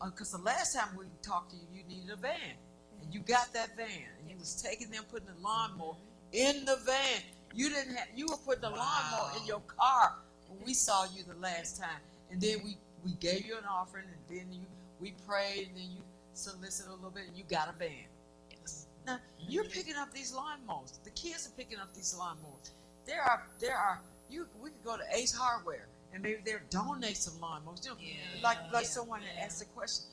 because the last time we talked to you, you needed a van, and you got that van, and you was taking them, putting the lawnmower in the van. You were putting the lawnmower in your car when we saw you the last time, and then we gave you an offering, and then we prayed, and then you solicited a little bit, and you got a van. Now you're picking up these lawnmowers. The kids are picking up these lawnmowers. We could go to Ace Hardware and maybe they'll donate some lawnmowers. Like someone had asked the question.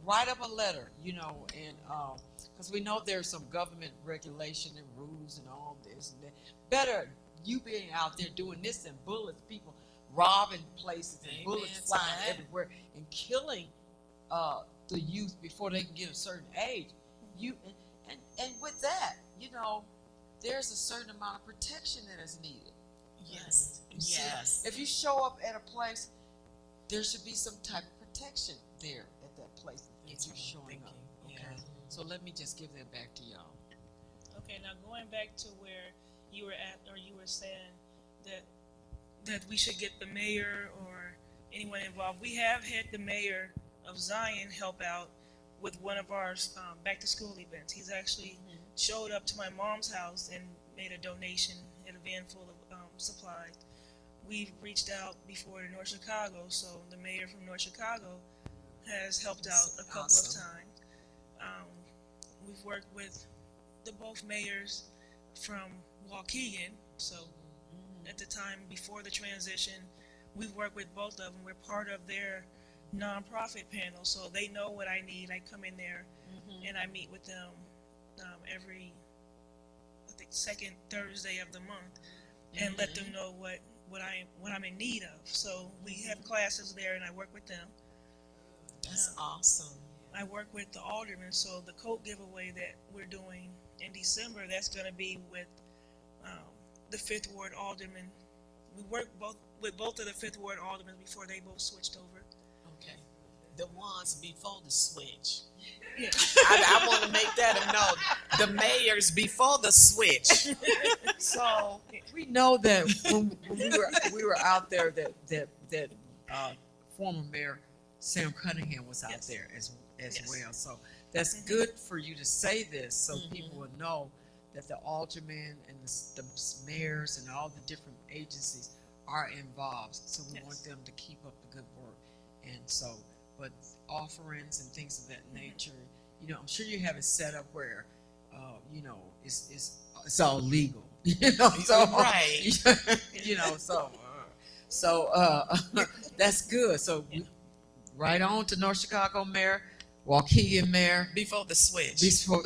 Write up a letter. And because we know there's some government regulation and rules and all this and that. Better you being out there doing this than bullets, people robbing places and bullets flying everywhere and killing the youth before they can get a certain age. And with that, there's a certain amount of protection that is needed. Yes. See, Yes. if you show up at a place, there should be some type of protection there at that place that you're showing up. Okay. Yeah. So let me just give that back to y'all. Okay, now going back to where you were at, or you were saying that we should get the mayor or anyone involved. We have had the mayor of Zion help out with one of our back to school events. He's actually showed up to my mom's house and made a donation in a van full of supplies. We've reached out before to North Chicago, so the mayor from North Chicago has helped out a couple of times. We've worked with the both mayors from Waukegan, so at the time before the transition, we've worked with both of them. We're part of their nonprofit panel, so they know what I need. I come in there and I meet with them every, I think, second Thursday of the month, and let them know what I'm in need of. So we have classes there, and I work with them. That's awesome. I work with the aldermen, so the coat giveaway that we're doing in December, that's going to be with the 5th Ward aldermen. We worked with both of the 5th Ward aldermen before they both switched over. Okay. The ones before the switch. Yeah. I want to make that a note. The mayors before the switch. So We know that when we were out there, that former mayor Sam Cunningham was out there as well. So that's good for you to say this, so people will know that the aldermen and the mayors and all the different agencies are involved. So we want them to keep up the good work. And so, but offerings and things of that nature, I'm sure you have it set up where, it's all legal. So Right. So that's good. So right on to North Chicago Mayor, Waukegan Mayor. Before the switch. Before,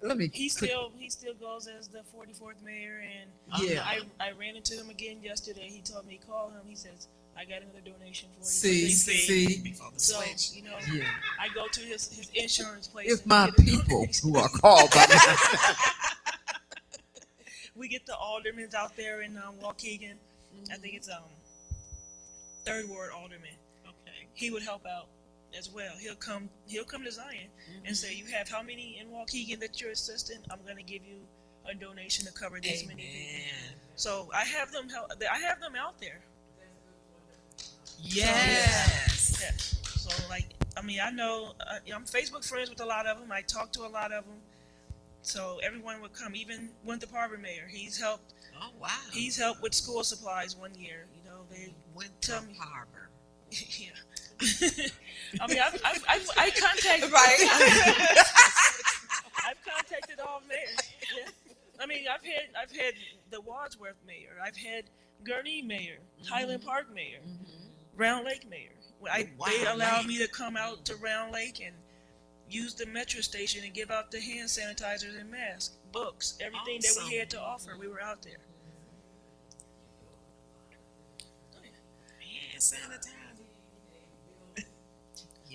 let me. he still goes as the 44th mayor, and Yeah. I ran into him again yesterday. He told me call him. He says I got another donation for you. See. Before the So switch. Yeah. I go to his insurance place. If and my get a people donation. who are called by my We get the aldermen out there in Waukegan. I think it's 3rd Ward alderman. Okay. He would help out as well. He'll come to Zion and say, you have how many in Waukegan that you're assisting? I'm going to give you a donation to cover this many people. Amen. So I have them out there. Yes. Yeah. So I know I'm Facebook friends with a lot of them. I talk to a lot of them. So everyone would come. Even Winthrop Harbor Mayor, he's helped. Oh, wow. He's helped with school supplies one year. They tell Winthrop me. Harbor. Yeah. I contacted. Right. I've contacted all mayors. Yeah. I've had the Wadsworth mayor. I've had Gurnee mayor, Highland Park mayor. Round Lake mayor. They Wow, allowed Lake. me to come out to Round Lake and use the metro station and give out the hand sanitizers and masks, books, everything that we Awesome. had to offer. We were out there. Hand sanitizer.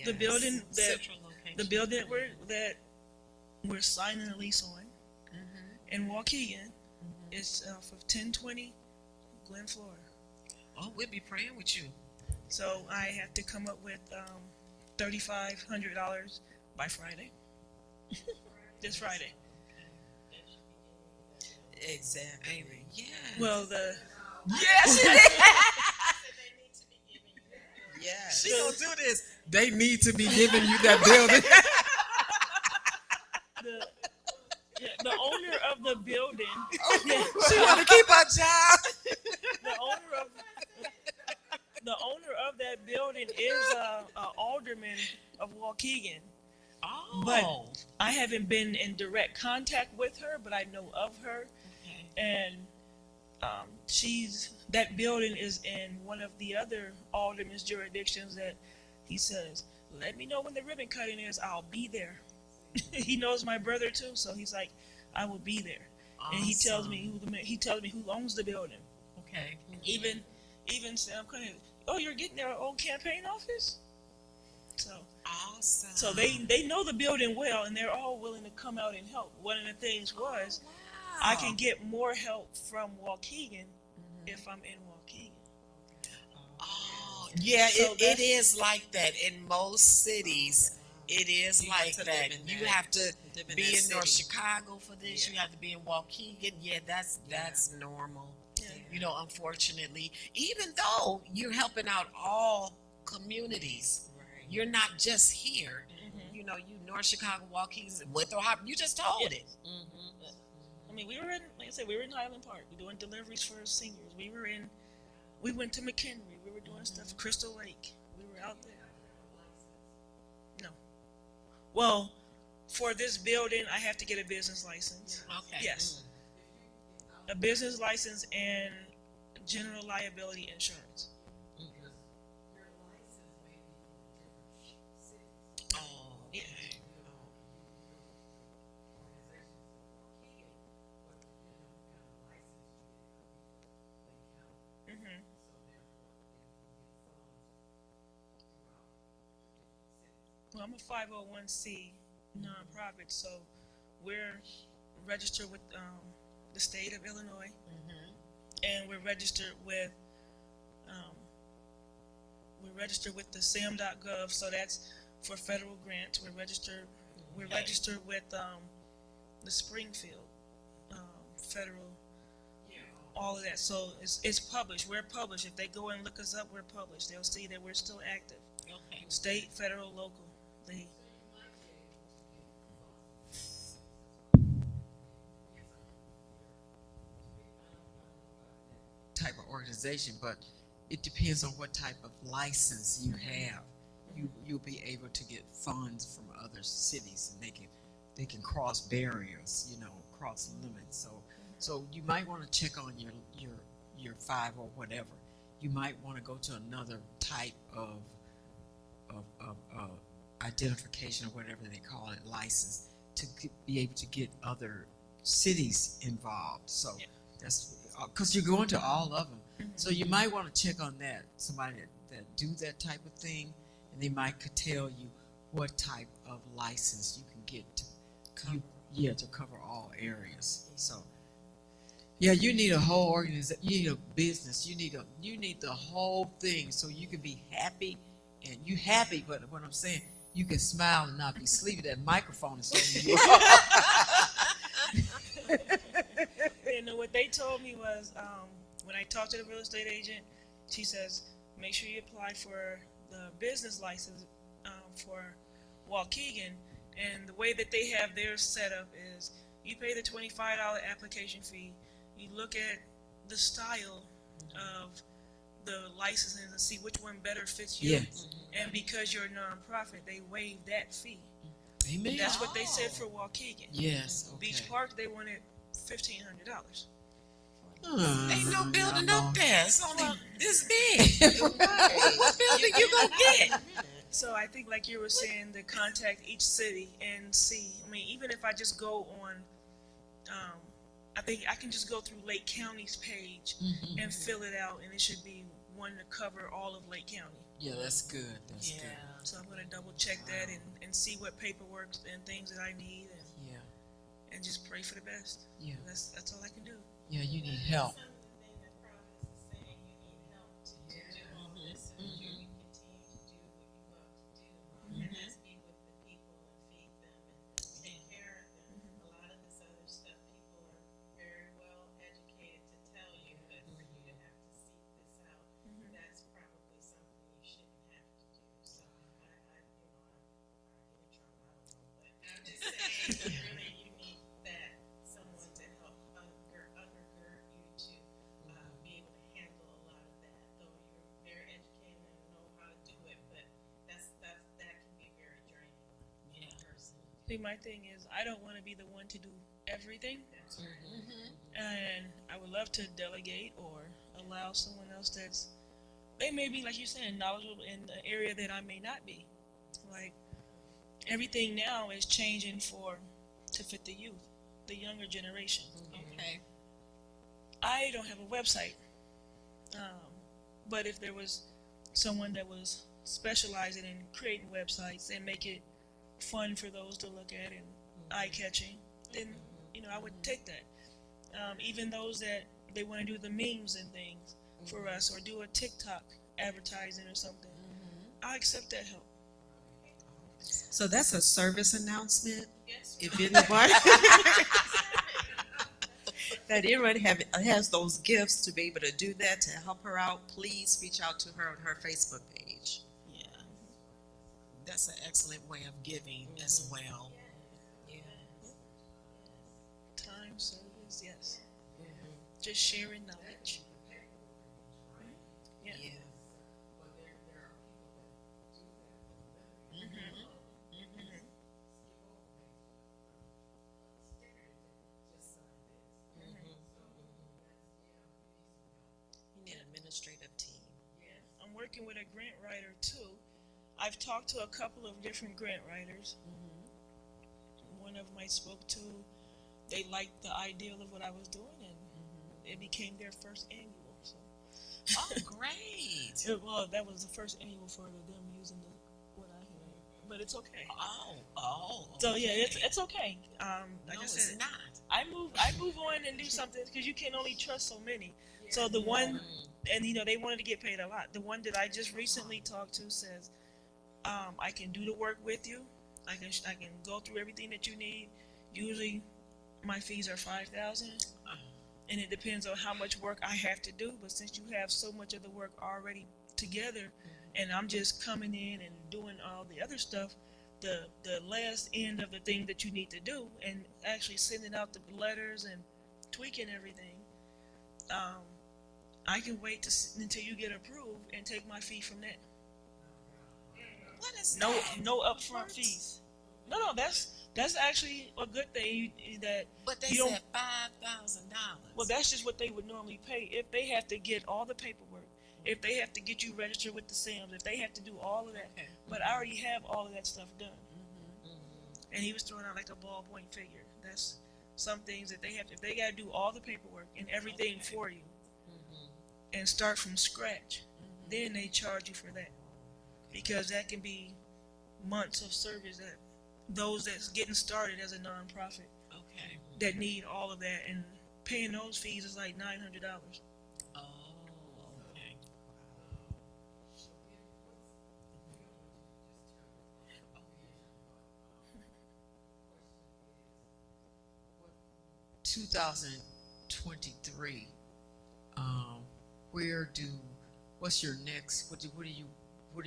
The building that Central location. the building that we're signing a lease on in Waukegan is off of 1020 Glen, Florida. Oh, we'll be praying with you. So I have to come up with $3,500 by Friday. This Friday. Exactly. Yeah. Well, the Yes, it is. Yes. She don't do this. They need to be giving you that building. the owner of the building, She want to keep her job. the owner of that building is a alderman of Waukegan. Oh. But I haven't been in direct contact with her, but I know of her, and that building is in one of the other alderman's jurisdictions that he says, let me know when the ribbon cutting is, I'll be there. He knows my brother too, so he's like, I will be there. Awesome. And he tells me who owns the building. Okay. Even Sam Clinton, oh, you're getting their old campaign office? Awesome. So they know the building well, and they're all willing to come out and help. One of the things was, I can get more help from Waukegan if I'm in Waukegan. Oh, yeah, So it is like that in most cities. It is You have like to that. live in You that- have to live in be that in North city. Chicago for this. You Yeah. have to be in Waukegan. Yeah, that's normal. Yeah. You know, unfortunately, even though you're helping out all communities, Right. you're not just here. Mhm. You know, you North Chicago, Waukegan, Winthrop Hop. You just told it. I mean, we were in Highland Park. We're doing deliveries for seniors. We went to McHenry. We were doing stuff. Crystal Lake. We were out there. No. Well, for this building, I have to get a business license. Okay. Yes. A business license and general liability insurance. Oh, Yeah. Mhm. Well, I'm a 501c nonprofit, so we're registered with the state of Illinois, and we're registered with the SAM.gov, so that's for federal grants. We're registered with the Springfield federal, all of that. So it's published. We're published. If they go and look us up, we're published. They'll see that we're still active. okay. State, federal, local. They type of organization, but it depends on what type of license you have. You'll be able to get funds from other cities, and they can cross barriers, you know, cross limits. So you might want to check on your 5 or whatever. You might want to go to another type of identification or whatever they call it, license, to be able to get other cities involved. So Yeah. that's because you're going to all of them. So you might want to check on that. Somebody that do that type of thing, and they could tell you what type of license you can get to cover all areas. So yeah, you need a whole organization. You need a business. You need the whole thing so you can be happy, and you happy. But what I'm saying, you can smile and not be sleepy. That microphone is on you. And what they told me was, when I talked to the real estate agent, she says, make sure you apply for the business license for Waukegan. And the way that they have theirs set up is you pay the $25 application fee. You look at the style of the licenses and see which one better fits you. Yes. And because you're a nonprofit, they waive that fee. Amen. That's what they said for Waukegan. Yes. Okay. Beach Park, they wanted $1,500. Ain't no building I'm up on- there. It's only this big. What building you gonna get? So I think, like you were saying, to contact each city and see. I mean, even if I just go on, I think I can just go through Lake County's page and fill it out, and it should be one to cover all of Lake County. Yeah, that's good. That's good. So I'm gonna double check that and see what paperwork and things that I need, Yeah, and just pray for the best. yeah, That's all I can do. yeah. You need help. Some of the things that Prophetess is saying, you need help to do all this, so that you can continue to do what you love to do. And that's be with the people and feed them and take care of them. A lot of this other stuff, people are very well educated to tell you, but for you to have to seek this out, that's probably something you shouldn't have to do. So I'm in trouble, I don't know, but I'm just saying, really, you need that, someone to help undergird you to be able to handle a lot of that. Though you're very educated and know how to do it, but that can be very draining on a person. See, my thing is, I don't want to be the one to do everything, and I would love to delegate or allow someone else they may be, like you're saying, knowledgeable in the area that I may not be. Like, everything now is changing to fit the youth, the younger generation. Okay. I don't have a website, but if there was someone that was specializing in creating websites and make it fun for those to look at and eye-catching, then I would take that. Even those that they want to do the memes and things for us, or do a TikTok advertising or something, I accept that help. So that's a service announcement. Yes, If anyone that anyone has those gifts to be able to do that to help her out, please reach out to her on her Facebook page. Yeah. That's an excellent way of giving as well. Time, service, yes. Just sharing knowledge. Yeah. You need an administrative team. I'm working with a grant writer too. I've talked to a couple of different grant writers. One of them I spoke to, they liked the ideal of what I was doing, and it became their first annual. So, Oh, great. well, that was the first annual for them using what I had, but it's okay. Oh. So yeah, it's okay. Like No, I it's said, not. I move on and do something, because you can only trust so many. So the one, and they wanted to get paid a lot. The one that I just recently talked to says, I can do the work with you. I can go through everything that you need. Usually, my fees are $5,000, and it depends on how much work I have to do. But since you have so much of the work already together, and I'm just coming in and doing all the other stuff, the last end of the thing that you need to do, and actually sending out the letters and tweaking everything, I can wait until you get approved and take my fee from that. What is No, that? no upfront fees. No, that's actually a good thing. But they you don't- said $5,000. Well, that's just what they would normally pay if they have to get all the paperwork, if they have to get you registered with the SAMs, if they have to do all of that. Okay. But I already have all of that stuff done. And he was throwing out like a ballpoint figure. That's some things that they have to, if they got to do all the paperwork and everything for you and start from scratch, then they charge you for that. Because that can be months of service that those that's getting started as a nonprofit Okay. that need all of that, and paying those fees is like $900. Oh, okay. 2023. What's your next? What do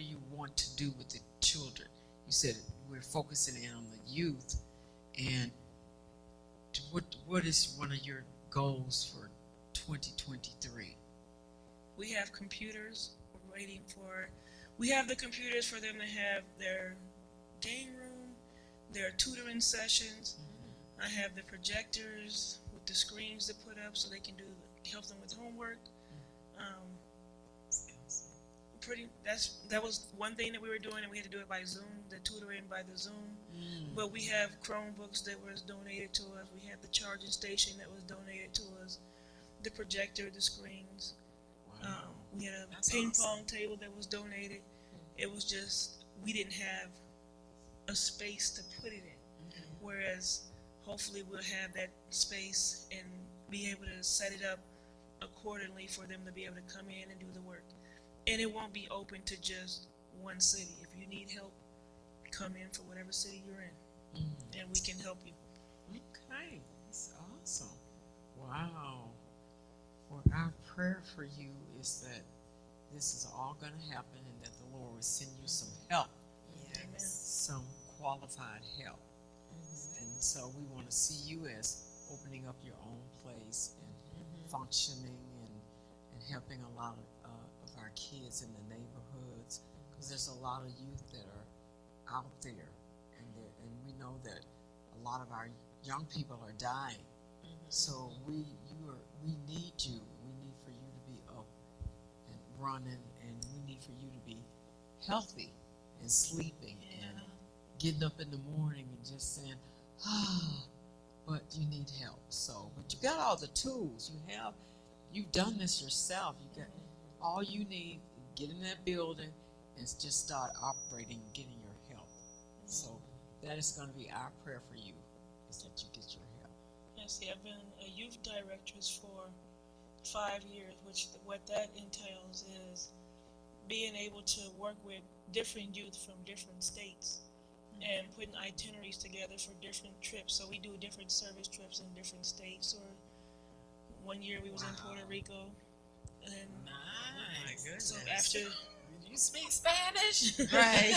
you want to do with the children? You said we're focusing in on the youth, and what is one of your goals for 2023? We have computers. We're waiting for. We have the computers for them to have their game room, their tutoring sessions. I have the projectors with the screens to put up so they can help them with homework. That was one thing that we were doing, and we had to do it by Zoom, the tutoring by the Zoom. But we have Chromebooks that was donated to us. We have the charging station that was donated to us, the projector, the screens. We had a That's ping awesome. pong table that was donated. It was just, we didn't have a space to put it in. Whereas hopefully we'll have that space and be able to set it up accordingly for them to be able to come in and do the work. And it won't be open to just one city. If you need help, come in for whatever city you're in, and we can help you. Okay, that's awesome. Wow. Well, our prayer for you is that this is all going to happen and that the Lord will send you some help, Amen. some qualified help. And so we want to see you as opening up your own place and functioning and helping a lot of our kids in the neighborhoods, because there's a lot of youth that are out there, and we know that a lot of our young people are dying. So we need you. We need for you to be up and running, and we need for you to be healthy and sleeping and getting up in the morning and just saying, but you need help. So, but you got all the tools. You've done this yourself. You got all you need. Get in that building and just start operating, getting your help. So that is going to be our prayer for you, is that you get your help. Yes, I've been a youth directress for 5 years, which what that entails is being able to work with different youth from different states and putting itineraries together for different trips. So we do different service trips in different states. Or one year we was in Puerto Rico, and Nice. so after You speak Spanish? Right.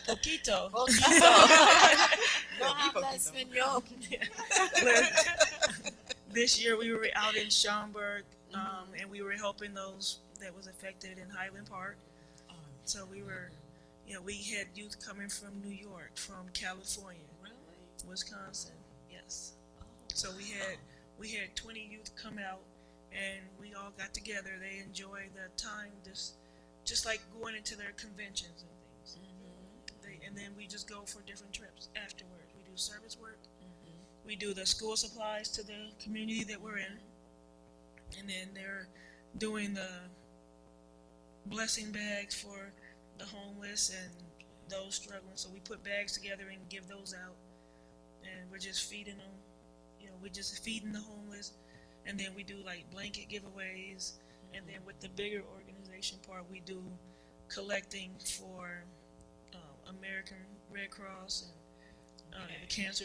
poquito, No hablas español. this year we were out in Schaumburg, and we were helping those that was affected in Highland Park. So we were, we had youth coming from New York, from California, Wisconsin. Yes. So we had 20 youth come out, and we all got together. They enjoyed the time, just like going into their conventions and things. And then we just go for different trips afterwards. We do service work. We do the school supplies to the community that we're in, and then they're doing the blessing bags for the homeless and those struggling. So we put bags together and give those out, and we're just feeding them. We're just feeding the homeless, and then we do like blanket giveaways, and then with the bigger organization part, we do collecting for American Red Cross and the cancer,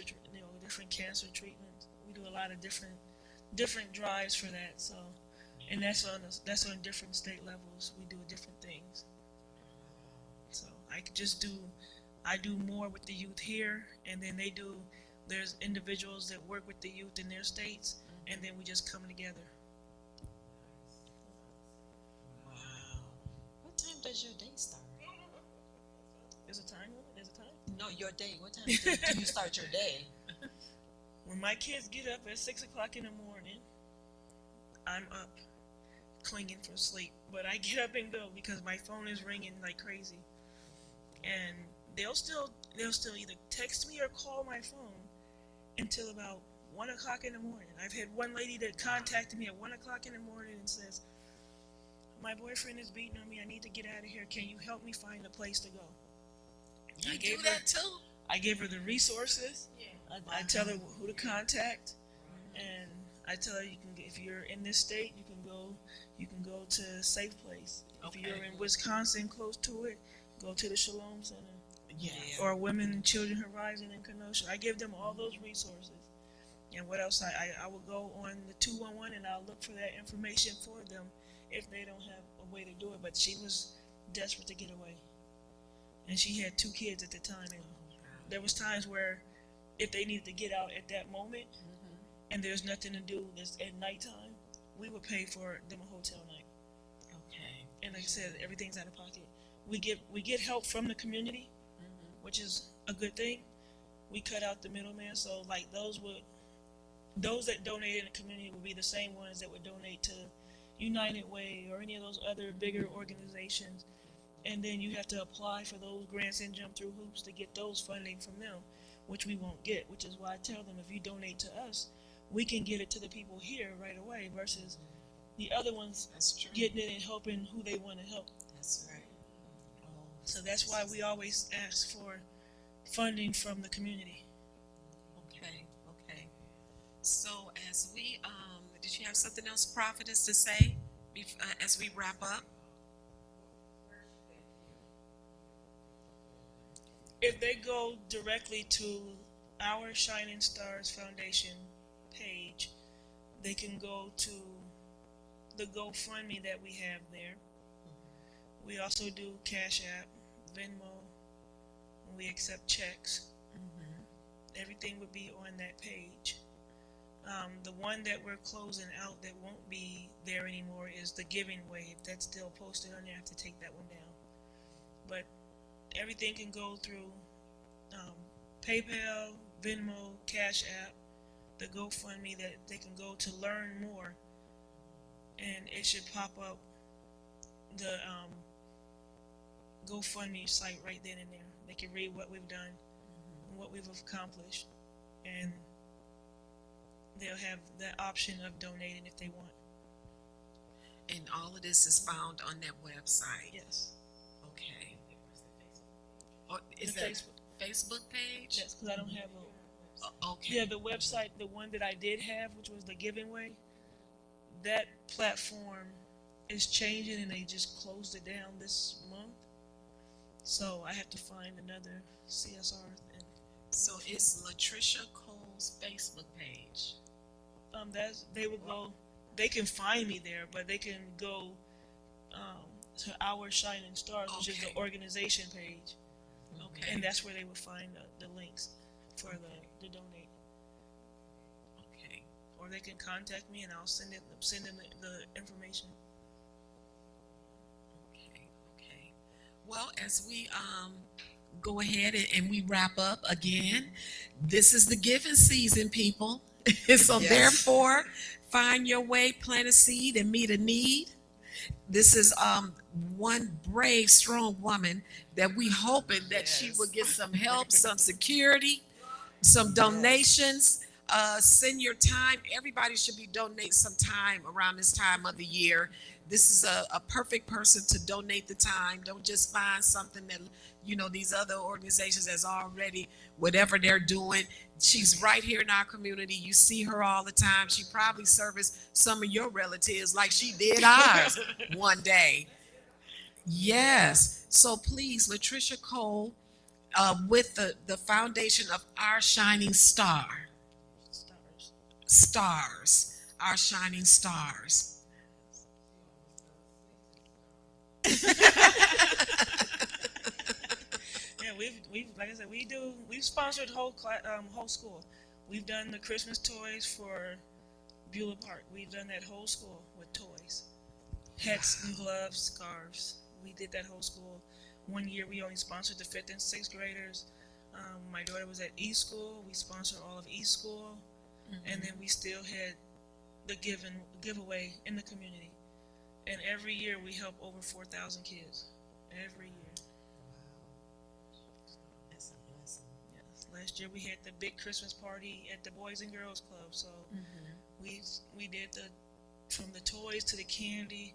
different cancer treatments. We do a lot of different drives for that. So, and that's on different state levels. We do different things. So I do more with the youth here, and then there's individuals that work with the youth in their states, and then we just come together. Wow. What time does your day start? There's a time limit? There's a time? No, your day. What time do you start your day? When my kids get up at 6 o'clock in the morning, I'm up, clinging for sleep. But I get up and go because my phone is ringing like crazy. And they'll still either text me or call my phone until about 1 o'clock in the morning. I've had one lady that contacted me at 1 o'clock in the morning and says, "My boyfriend is beating on me. I need to get out of here. Can you help me find a place to go?" You do that too? I give her the resources. I tell her who to contact, and I tell her if you're in this state, you can go to a safe place. If you're in Wisconsin, close to it, go to the Shalom Center. Or Women and Children Horizon in Kenosha. I give them all those resources. And what else? I will go on the 211 and I'll look for that information for them if they don't have a way to do it. But she was desperate to get away. And she had 2 kids at the time. And there was times where if they needed to get out at that moment and there's nothing to do this at nighttime, we would pay for them a hotel night. Okay. And like I said, everything's out of pocket. We get help from the community, which is a good thing. We cut out the middleman, so like those would those that donate in the community will be the same ones that would donate to United Way or any of those other bigger organizations. And then you have to apply for those grants and jump through hoops to get those funding from them, which we won't get, which is why I tell them if you donate to us, we can get it to the people here right away versus the other ones That's true. getting it and helping who they want to help. That's right. So that's why we always ask for funding from the community. Okay, okay. So as we, did you have something else, Prophetess, to say as we wrap up? If they go directly to our Shining Stars Foundation page, they can go to the GoFundMe that we have there. We also do Cash App, Venmo, and we accept checks. Everything would be on that page. The one that we're closing out that won't be there anymore is the Giving Wave. That's still posted on there. I have to take that one down. But everything can go through PayPal, Venmo, Cash App, the GoFundMe that they can go to learn more. And it should pop up the GoFundMe site right then and there. They can read what we've done and what we've accomplished. And they'll have the option of donating if they want. And all of this is found on that website? Yes. Okay. Oh, is The that Facebook. Facebook page? Yes, because I don't have a... Okay. Yeah, the website, the one that I did have, which was the Giving Way, that platform is changing and they just closed it down this month. So I have to find another CSR. So it's Latricia Cole's Facebook page. They will go. They can find me there, but they can go to our Shining Stars, which is the Okay. organization page, Okay. and that's where they will find the links for the donate. Okay. Or they can contact me and I'll send them the information. Okay. Okay. Well, as we go ahead and we wrap up again, this is the giving season, people. So Yes. therefore, find your way, plant a seed, and meet a need. This is one brave, strong woman that we hoping that she Yes. will get some help, some security, some donations. Send your time. Everybody should be donating some time around this time of the year. This is a perfect person to donate the time. Don't just find something that, these other organizations that's already, whatever they're doing. She's right here in our community. You see her all the time. She probably serviced some of your relatives like she did ours one day. Yes. So please, Latricia Cole, with the foundation of Our Shining Stars, Our Shining Stars. Yeah, we've like I said, we've sponsored whole school. We've done the Christmas toys for Beulah Park. We've done that whole school with toys, hats and gloves, scarves. We did that whole school. One year we only sponsored the 5th and 6th graders. My daughter was at E-School. We sponsored all of E-School, and then we still had the giveaway in the community. And every year we help over 4,000 kids. Every year. That's a blessing. Yes. Last year we had the big Christmas party at the Boys and Girls Club. So we did from the toys to the candy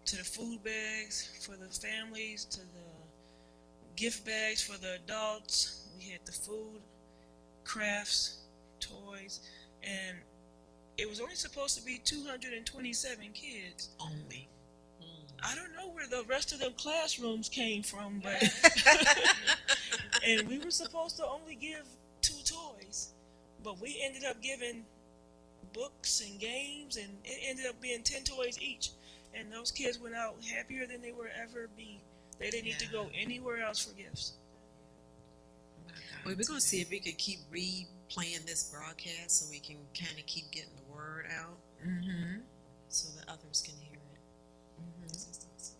to the food bags for the families to the gift bags for the adults. We had the food, crafts, toys, and it was only supposed to be 227 kids. Only. I don't know where the rest of the classrooms came from, but and we were supposed to only give 2 toys, but we ended up giving books and games, and it ended up being 10 toys each. And those kids went out happier than they would ever be. They didn't need to go anywhere else for gifts. Well, we're going to see if we could keep replaying this broadcast so we can kind of keep getting the word out so that others can hear it. This is awesome.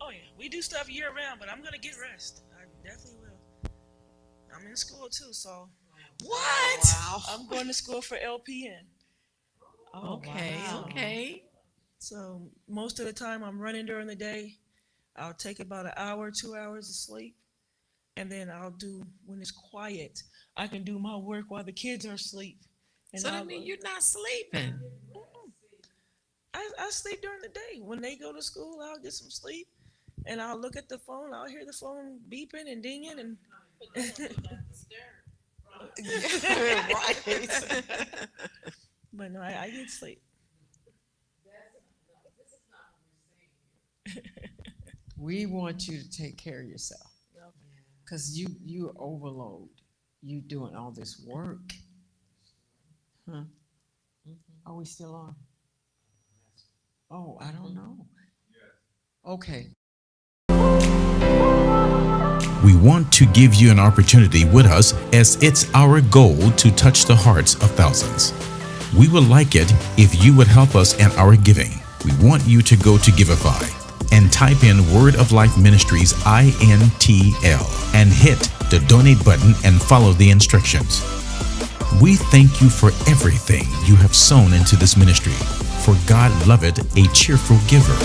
Oh yeah, we do stuff year round, but I'm gonna get rest. I definitely will. I'm in school too, so What? Wow. I'm going to school for LPN. Okay, wow. okay. So most of the time I'm running during the day. I'll take about an hour, 2 hours of sleep. And then I'll do, when it's quiet, I can do my work while the kids are asleep. And So I'll that means go- you're not sleeping. I sleep during the day. When they go to school, I'll get some sleep. And I'll look at the phone. I'll hear the phone beeping and dinging. And Right. but no, I get sleep. We want you to take care of yourself. Because you overload. You doing all this work. Huh? Are we still on? Oh, I don't know. Okay. We want to give you an opportunity with us as it's our goal to touch the hearts of thousands. We would like it if you would help us in our giving. We want you to go to Giveify and type in Word of Life Ministries INTL and hit the donate button and follow the instructions. We thank you for everything you have sown into this ministry, for God loveth a cheerful giver.